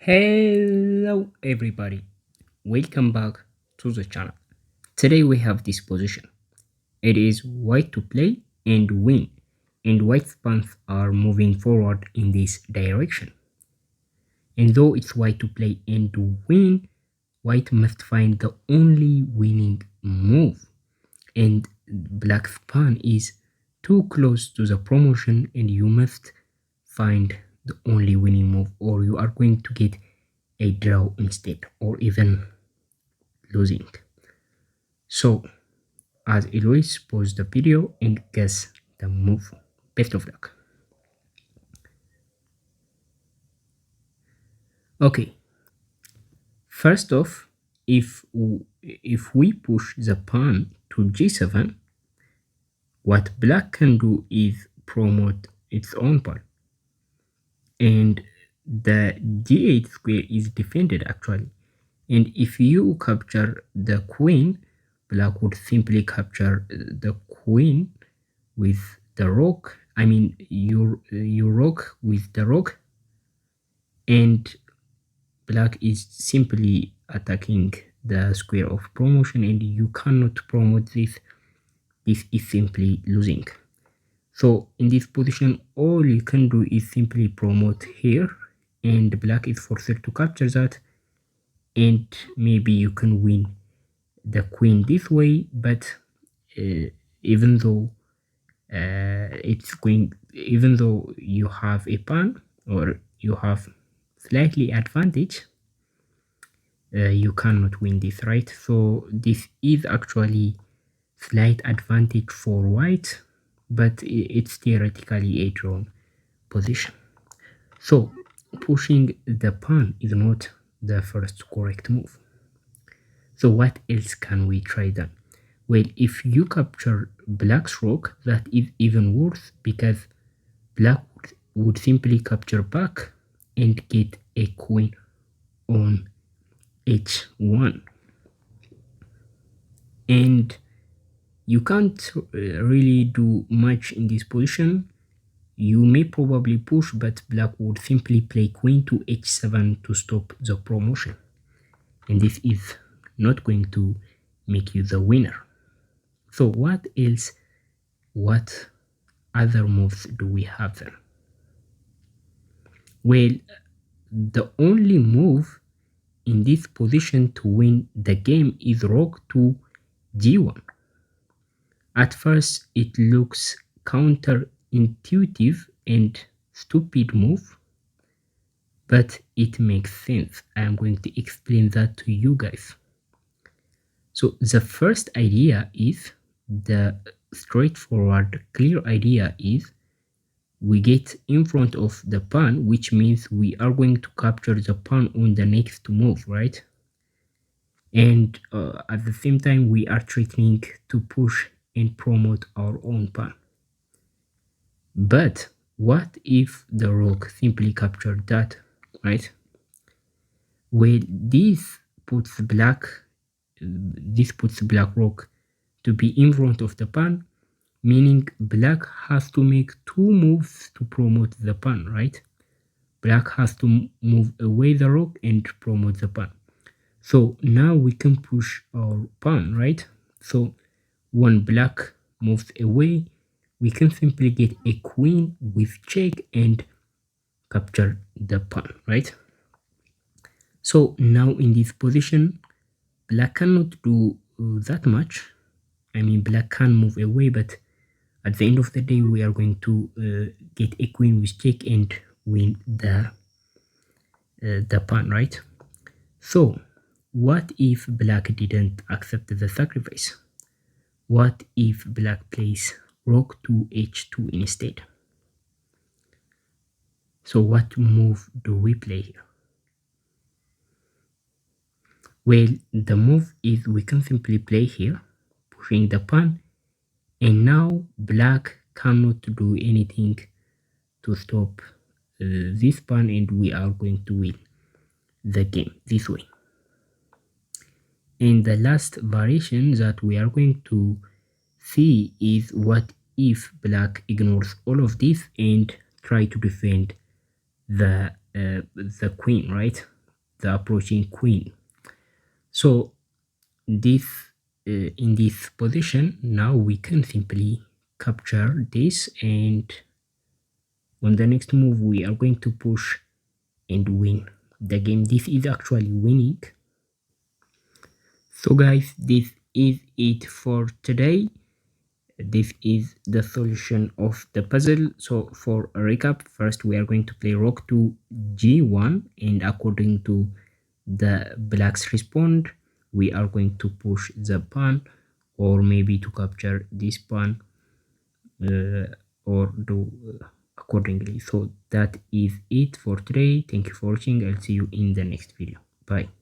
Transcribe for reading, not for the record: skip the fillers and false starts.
Hello everybody, welcome back to the channel. Today we have this position. It is white to play and win, and white's pawns are moving forward in this direction. And though it's white to play and to win, white must find the only winning move. And black's pawn is too close to the promotion, and you must find the only winning move, or you are going to get a draw instead, or even losing. So, as always, pause the video and guess the move. Best of luck. Okay, first off, if we push the pawn to g7, what black can do is promote its own pawn, and the g8 square is defended actually. And if you capture the queen, black would simply capture the queen with the rook. I mean, you rook with the rook, and black is simply attacking the square of promotion, and you cannot promote this. This is simply losing. So in this position, all you can do is simply promote here, and black is forced to capture that, and maybe you can win the queen this way. But even though even though you have a pawn, or you have slightly advantage, you cannot win this, right? So this is actually slight advantage for white, but it's theoretically a drawn position. So pushing the pawn is not the first correct move. So what else can we try then? Well, if you capture black's rook, that is even worse, because black would simply capture back and get a queen on h1. And you can't really do much in this position. You may probably push, but black would simply play queen to h7 to stop the promotion. And this is not going to make you the winner. So what else? What other moves do we have then? Well, the only move in this position to win the game is rook to g1. At first, it looks counterintuitive and stupid move, but it makes sense. I am going to explain that to you guys. So the first idea is, the straightforward, clear idea is, we get in front of the pawn, which means we are going to capture the pawn on the next move, right? And at the same time, we are threatening to push and promote our own pawn. But what if the rook simply captured that, right? Well, this puts black rook to be in front of the pawn, meaning black has to make two moves to promote the pawn, right? Black has to move away the rook and promote the pawn. So now we can push our pawn, right? So when black moves away, we can simply get a queen with check and capture the pawn, right? So now in this position, black cannot do that much. I mean, black can move away, but at the end of the day, we are going to get a queen with check and win the pawn, right? So what if black didn't accept the sacrifice? What if black plays rook to h2 instead? So what move do we play here? Well, the move is, we can simply play here, pushing the pawn, and now black cannot do anything to stop this pawn, and we are going to win the game this way. And the last variation that we are going to see is, what if black ignores all of this and try to defend the queen, right? the approaching queen. So this in this position, now we can simply capture this, and on the next move we are going to push and win the game. This is actually winning. So guys, this is it for today. This is the solution of the puzzle. So for a recap, first we are going to play rook to g1, and according to the black's response, we are going to push the pawn, or maybe to capture this pawn, or do accordingly. So that is it for today. Thank you for watching. I'll see you in the next video. Bye.